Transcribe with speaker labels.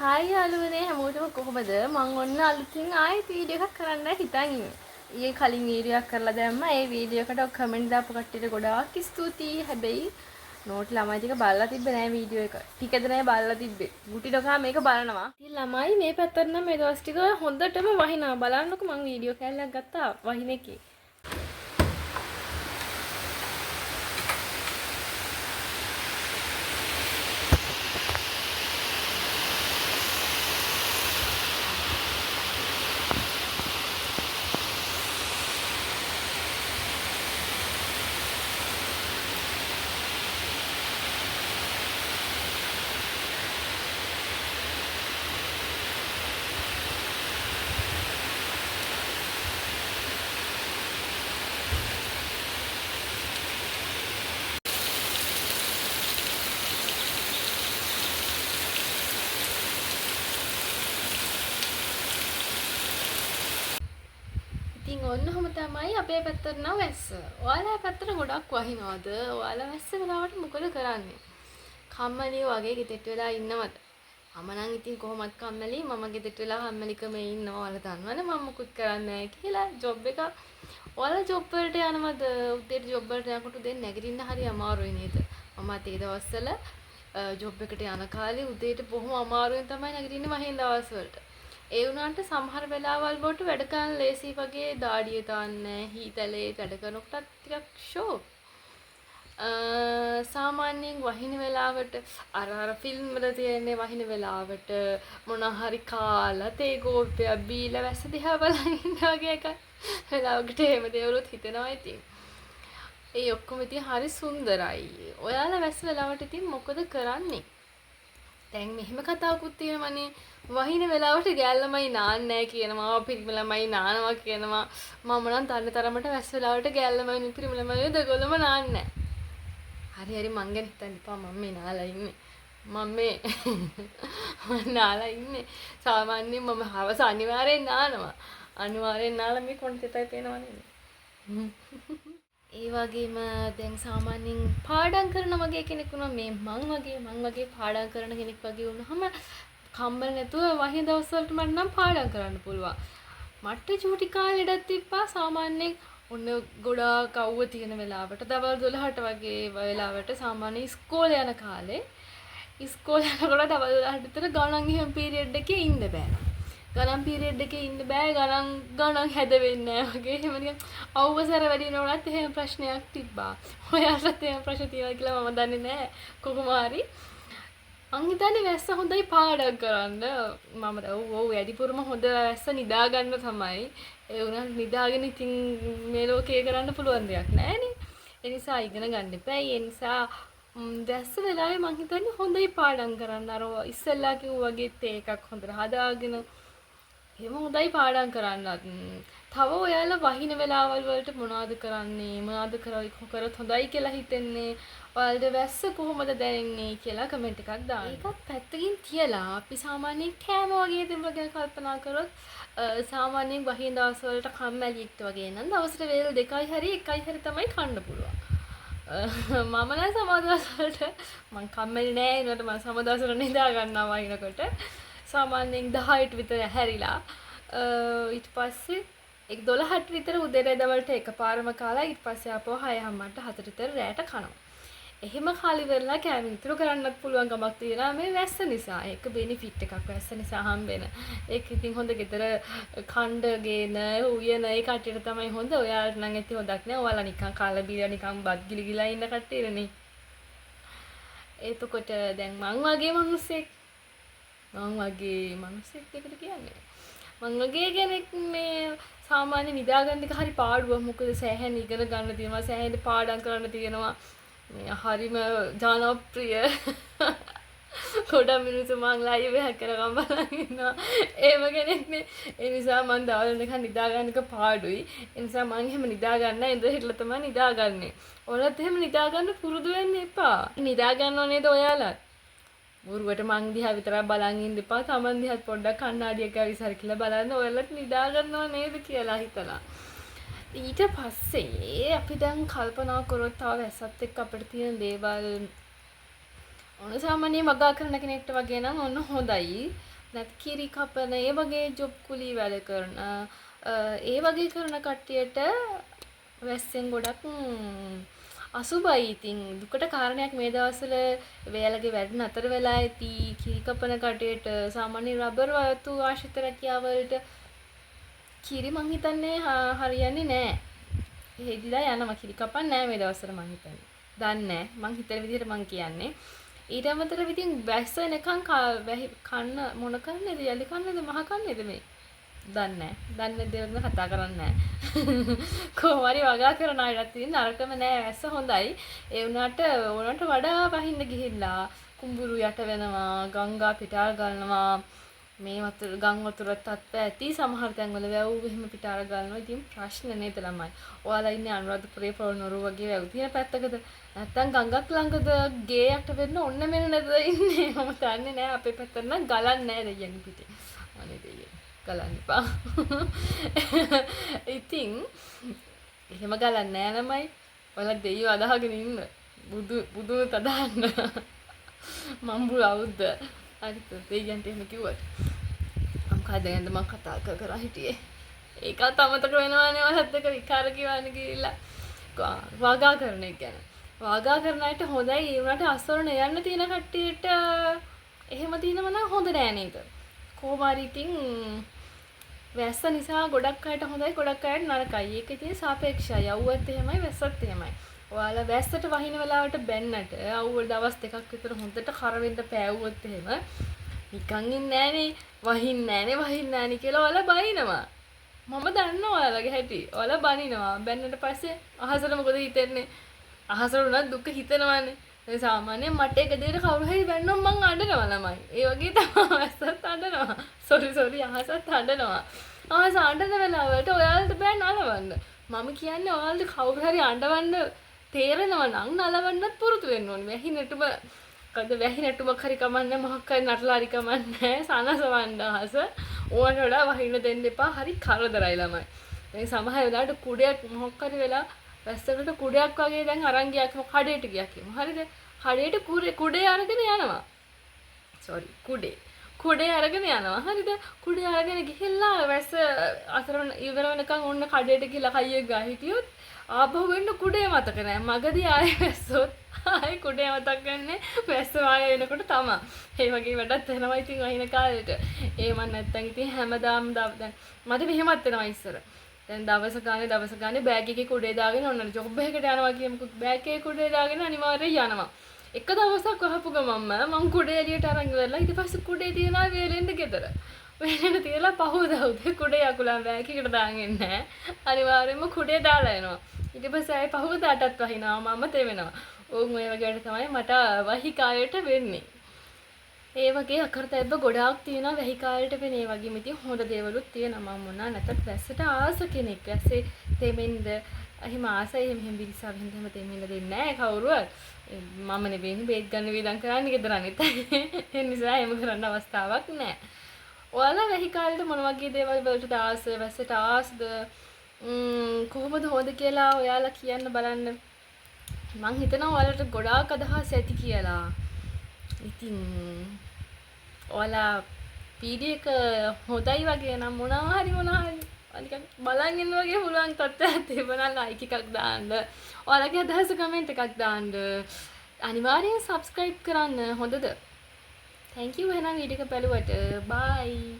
Speaker 1: Hi යාළුවනේ හැමෝටම කොහොමද? මම ඔන්න අලුතින් ආයෙත් වීඩියෝ එකක් කරන්න හිතන් ඉන්නේ. ඊයේ කලින් වීඩියෝ එකක් කරලා දැම්මා. ඒ වීඩියෝ එකට කමෙන්ට් දාපු කට්ටියට ගොඩාක් ස්තුතියි. හැබැයි නෝට් ළමයි ටික බලලා තිබ්බේ නෑ වීඩියෝ එක. ටික දෙනා බලලා තිබ්බේ. ගුටි ඩොකා මේක බලනවා. ඉතින් ළමයි මේ පැත්තට නම් මේ දවස් ටික හොඳටම වහිනවා. බලන්නකො මම වීඩියෝ කැල්ලක් ගත්තා වහින එකේ. ඉතින් ඔන්නෝම තමයි අපේ පැත්තට නම් වැස්ස. ඔයාලා පැත්තට ගොඩක් වහිනවද? ඔයාලා වැස්ස වෙලාවට මොකද කරන්නේ? කම්මැලි වගේ ගෙදෙට්ට වෙලා ඉන්නවද? මම නම් ඉතින් කොහොමත් කම්මැලි. මම ගෙදෙට්ට වෙලා කම්මැලිකමේ ඉන්නවා. ඔයාලා දන්නවනේ මම මුකුත් කරන්නේ නැහැ කියලා. ජොබ් එක ඔයාලා ජොබ් වලට යනවද? උදේට ජොබ් වලට යනකොට උදේ නැගිටින්න හරි අමාරුයි නේද? මමත් ඒ දවස්වල ජොබ් එකට යන කාලේ උදේට බොහොම අමාරුවෙන් තමයි නැගිටින්නේ වහින දවස් වලට. ඒ වුණාට සමහර වෙලාවල් වලට වැඩ කරන්න ලේසි වගේ දාඩිය දාන්න හීතලේ වැඩ කරනකොටත් ටිකක් ෂෝක්. සාමාන්‍යයෙන් වහින වෙලාවට අර ෆිල්ම් වල තියෙන්නේ වහින වෙලාවට මොන හරි කාලා තේ කෝප්පයක් බීලා වැස්ස දිහා බලන් ඉන්න වගේ එකක් වෙලාවකට එහෙම දේවලුත් හිතෙනවා ඉතින්. ඒ ඔක්කොම ඉතින් හරි සුන්දරයි. ඔයාලා වැස්ස වෙලාවට ඉතින් මොකද කරන්නේ? දැන් මෙහෙම කතාවකුත් තියෙනවනේ වහින වෙලාවට ගෑල් ළමයි නාන්නේ නැහැ කියනවා පිරිමි ළමයි නානවා කියනවා මම නම් දන්න තරමට වැස් වෙලාවට ගෑල් ළමයි පිරිමි ළමයි දෙගොල්ලම නාන්නේ නැහැ. හරි මං ගැන හිතන්න එපා මම මේ නාලා ඉන්නේ. මම නාලා ඉන්නේ. සාමාන්‍යයෙන් මම හවස අනිවාර්යෙන් නානවා. අනිවාර්යෙන් නාලා මේ කොණ්ඩේ තයි පේනවා නේද? ඒ වගේම දැන් සාමාන්‍යයෙන් පාඩම් කරන වගේ කෙනෙක් වුණා මේ මං වගේ පාඩම් කරන කෙනෙක් වගේ වුණාම කම්මල නැතුව වහින දවස්වලට මට නම් පාඩම් කරන්න පුළුවන්. මට චූටි කාලේ ඉඩක් තිබ්බා සාමාන්‍යයෙන් ඔන්න ගොඩාක් අවුව තියෙන වෙලාවට දවල් 12ට වගේ වෙලාවට සාමාන්‍ය ඉස්කෝලේ යන කාලේ ඉස්කෝලේ යනකොට දවල් 12ට විතර ගණන් එහෙම පීරියඩ් එකේ ඉන්න බෑ. ගණන් පීරියඩ් එකේ ඉන්න බෑ ගණන් හැද වෙන්නේ නැහැ වගේ එහෙම නිකන් අවුවසර වැඩි වෙනකොටත් එහෙම ප්‍රශ්නයක් තිබ්බා. ඔයාලට එහෙම ප්‍රශ්න තියෙනවා කියලා මම දන්නේ නැහැ. කොහොම හරි මං හිතන්නේ වැස්ස හොඳයි පාඩම් කරන්න. මම ඔව් වැඩිපුරම හොඳ වැස්ස නිදා ගන්න තමයි. ඒ වුණාට නිදාගෙන ඉතින් මේ ලෝකේ කරන්න පුළුවන් දෙයක් නෑනේ. ඒ නිසා ඉගෙන ගන්න එපා. ඒ නිසා වැස්ස වෙලාවේ මං හිතන්නේ හොඳයි පාඩම් කරන්න. අර ඉස්සෙල්ලා කිව්වා වගේ තේ එකක් හොඳට හදාගෙන එහෙම හොඳයි පාඩම් කරන්නත්. තව ඔයාලා වහින වෙලාවල් වලට මොනවද කරන්නේ? මොනවද කරොත් හොඳයි කියලා හිතන්නේ? ඔයාලට වැස්ස කොහොමද දැනෙන්නේ කියලා කමෙන්ට් එකක් දාන්න. ඒකත් පැත්තකින් තියලා අපි සාමාන්‍යයෙන් කෑම වගේ දේවල් ගැන කල්පනා කරොත් සාමාන්‍යයෙන් වහින දවස් වලට කම්මැලිෙක්ට වගේ නම් දවසට වේල 2යි හරි 1යි හරි තමයි කන්න පුළුවන්. මම නම් සමහර දවස් වලට මං කම්මැලි නෑ ඒනට මම සමහර දවස් වල නිදා ගන්නවා වහිනකොට සාමාන්‍යයෙන් 10ට විතර හැරිලා ඊට පස්සේ 12ට විතර උදේ රැදවලට එකපාරම කාලා ඊට පස්සේ ආපහු 6:00ට 4ට විතර රැට කනවා. එහෙම කාලි වෙරලා කෑම ඉතුරු කරන්නත් පුළුවන් ගමක් තියෙනවා මේ වැස්ස නිසා. ඒක බෙනිෆිට් එකක් වැස්ස නිසා හම්බෙන. ඒක ඉතින් හොඳ ගෙදර කණ්ඩගෙන උයන ඒ කට්ටියට තමයි හොඳ. ඔයාලට නම් ඇති හොදක් නෑ. ඔයාලා නිකන් කාලා බීලා නිකන් බත් ගිලිගිලා ඉන්න කට්ටියනේ. එතකොට දැන් මං වගේ මිනිස්සෙක් එකට කියන්නේ. මං වගේ කෙනෙක් මේ සාමාන්‍ය නිදාගන්න එක හරි පාඩුවක්. මොකද සෑහෙන ඉගෙන ගන්න තියෙනවා. සෑහෙන පාඩම් කරන්න තියෙනවා. මේ හරිම ජනප්‍රිය ගොඩක් මිනිස්සු මං ලයිව් එකක් කරගම් බලන් ඉන්නවා. ඒව කෙනෙක් නේ. ඒ නිසා මං දවල් වෙනකන් නිදාගන්න එක පාඩුයි. ඒ නිසා මං එහෙම නිදාගන්න ඉඳලා හිටලා තමයි නිදාගන්නේ. ඔයාලත් එහෙම නිදාගන්න පුරුදු වෙන්න එපා. නිදා ගන්නව නේද ඔයාලත්? මුරුවට මං දිහා විතරක් බලන් ඉන්න එපා. Taman දිහාත් පොඩ්ඩක් කණ්ණාඩියක් ගාවිස් හරි කියලා බලන්න ඔයාලත් නිදා ගන්නව නේද කියලා හිතලා. ඊට පස්සේ අපි දැන් කල්පනා කරොත් තව වැස්සත් එක්ක අපිට තියෙන දේවල් ඔන්න සාමාන්‍ය වගා කරන කෙනෙක්ට වගේ නම් ඔන්න හොඳයි. නැත් කිරි කපන ඒ වගේ ජොබ් කුලී වැඩ කරන ඒ වගේ කරන කට්ටියට වැස්සෙන් ගොඩක් අසුබයි. ඉතින් දුකට කාරණයක් මේ දවස්වල වේලගේ වැඩ නතර වෙලා ඇති. කිරි කපන කටේට සාමාන්‍ය රබර් වතු ආශ්‍රිත රැකියාවලට කිරි මං හිතන්නේ හරියන්නේ නැහැ. හෙදිලා යනවා කිරි කපන්නේ නැහැ මේ දවස්වල මං හිතන්නේ. දන්නේ නැහැ. මං හිතන විදිහට මං කියන්නේ. ඊට අමතරව ඉතින් වැස්ස එනකන් කන්න මොන කන්නේද? යලි කන්නේද? මහ කන්නේද මේ? දන්නේ නැහැ. දන්නේ දෙවන කතා කරන්නේ නැහැ. කොහොම හරි වගා කරන අයටත් ඉතින් නරකම නෑ වැස්ස හොඳයි. ඒ වුණාට ඕනට වඩා වහින්න ගිහිල්ලා කුඹුරු යට වෙනවා, ගංගා පිටාර ගන්නවා. මේ වතුර ගම් වතුරත් තත්ත්ව ඇති සමහර තැන්වල වැව් එහෙම පිටාර ගන්නවා. ඉතින් ප්‍රශ්න නේද ළමයි. ඔයාලා ඉන්නේ අනුරාධපුරේ පොළොන්නරුව වගේ වැව් තියෙන පැත්තකද? නැත්තම් ගඟක් ළඟද ගේ යට වෙන්න ඔන්න මෙන්න නේද ඉන්නේ? මම දන්නේ නෑ. අපේ පැත්තට නම් ගලන්නේ නෑ දෙයියන් පිටේ. අනේ දෙයියන්. ගලන්න එපා. ඉතින් එහෙම ගලන්නේ නෑ ළමයි. ඔයාලා දෙයියෝ අදහගෙන ඉන්න. බුදුන් තදාන්න. මම බුලවුද්ද. හරිද? දෙයියන්ට එහෙම කිව්වත්. මොකද දැන් මම කතා කර හිටියේ. ඒකත් අමතක වෙනවානේ ඔයාලත් එක්ක විකාර කියවන්න ගිහිල්ලා. වගා කරන එක ගැන. වගා කරන අයට හොඳයි. ඒ වුණාට අසරණ යන්න තියෙන කට්ටියට එහෙම තියෙනව නම් හොඳ නෑ නේද? කොහොම හරි ඉතින් වැස්ස නිසා ගොඩක් අයට හොඳයි ගොඩක් අයට නරකයි. ඒක ඉතින් සාපේක්ෂයි. යව්වත් එහෙමයි වැස්සත් එහෙමයි. ඔයාලා වැස්සට වහින වෙලාවට බැන්නට අවුල් දවස් දෙකක් විතර හොඳට කරවෙන්න පෑවුවොත් එහෙම නිකන් ඉන්නේ නෑනේ වහින්නේ නෑනේ කියලා ඔයාලා බනිනවා. මම දන්නවා ඔයාලගේ හැටි. ඔයාලා බනිනවා. බැන්නට පස්සේ අහසට මොකද හිතෙන්නේ? අහසට උනත් දුක හිතෙනවානේ. ඒ සාමාන්‍යයෙන් මට එක දෙයකට කවුරු හරි බැන්නොත් මං අඬනවා ළමයි. ඒ වගේ තමයි වැස්සත් අඬනවා. සෝරි අහසත් අඬනවා. අහස අඬන වෙලාවට ඔයාලට බෑ නලවන්න. මම කියන්නේ ඔයාලට කවුරු හරි අඬවන්න තේරෙනවා නම් නලවන්නත් පුරුදු වෙන්න ඕනේ. වැහි නටුම කද වැහි නටුමක් හරි කමන්නේ මොකක් හරි නටලා හරි කමන්නේ සනසවන්න අහස. ඕනට වඩා වහින්න දෙන්න එපා. හරි කරදරයි ළමයි. මේ සමහර වෙලාවට කුඩයක් මොකක් හරි වෙලා වැස්සකට කුඩයක් වගේ දැන් අරන් ගියා කියමු කඩේට ගියා කියමු. හරිද? කඩේට කුඩේ අරගෙන යනවා. කුඩේ අරගෙන යනවා. හරිද? කුඩේ අරගෙන ගිහිල්ලා වැස්ස අතරම ඉවර වෙනකන් ඔන්න කඩේට ගිහලා කයියක් ගා හිටියොත් ආපහු වෙන්න කුඩේ මතක නැහැ. මගදී ආයෙ වැස්සොත් ආයෙ කුඩේ මතක් ගන්නෑ. වැස්ස ආයෙ එනකොට තමයි. ඒ වගේ වැඩක් වෙනවා ඉතින් වහින කාලේට. ඒ මන් නැත්තම් ඉතින් හැමදාම දැන් මට මෙහෙමත් වෙනවා ඉස්සර. දැන් දවස ගානේ බෑග් එකේ කුඩේ දාගෙන ඔන්න ජොබ් එකකට යනවා කියමුකෝ. බෑග් එකේ කුඩේ දාගෙන අනිවාර්යයෙන් යනවා. එක දවසක් වහපු ගමන්ම මං කුඩේ එළියට අරන් ඉවරලා ඊට පස්සේ කුඩේ තියනවා වේලෙන්න ගෙදර. වේලෙන්න තියලා පහුවදා කුඩේ අකුලන් බෑග් එකට දාගෙන නැහැ. අනිවාර්යයෙන්ම කුඩේ දාලා එනවා. ඊට පස්සේ ආයෙ පහුවදාටත් වහිනවා මම තෙවෙනවා. ඕන් ඔය වගේ වැඩ තමයි මට වහි කාලයට වෙන්නේ. ඒ වගේ අකරතැබ්බ ගොඩාක් තියෙනවා වැහි කාලයට වෙන ඒ වගේම ඉතින් හොඳ දේවලුත් තියෙනවා. මම මොනවා නැතත් වැස්සට ආස කෙනෙක්. වැස්සේ තෙමෙන්න එහෙම ආසයි එහෙම බිරිසාව හින්දාම තෙමෙන්න දෙන්නේ නැහැ කවුරුවත්. මම නෙවෙයි බේත් ගන්න වේදම් කරන්නේ ගෙදර අනිත් අය. ඒ නිසා එහෙම කරන්න අවස්ථාවක් නැහැ. ඔයාලා වැහි කාලේට මොන වගේ දේවල් වලට ආස වැස්සට ආසද කොහොමද හොඳ කියලා ඔයාලා කියන්න බලන්න. මං හිතනවා ඔයාලට ගොඩාක් අදහස් ඇති කියලා. ඉතින් ඔයාලා පීඩි එක හොඳයි වගේ නම් මොනවා හරි නිකන් බලන් ඉන්න වගේ පුළුවන් තත්ත්වයක් තිබුණා ලයික් එකක් දාන්න. ඔයාලගේ අදහස කමෙන්ට් එකක් දාන්න. අනිවාර්යෙන් subscribe කරන්න හොඳද? thank you එහෙනම් වීඩියෝ එක බලුවට. bye.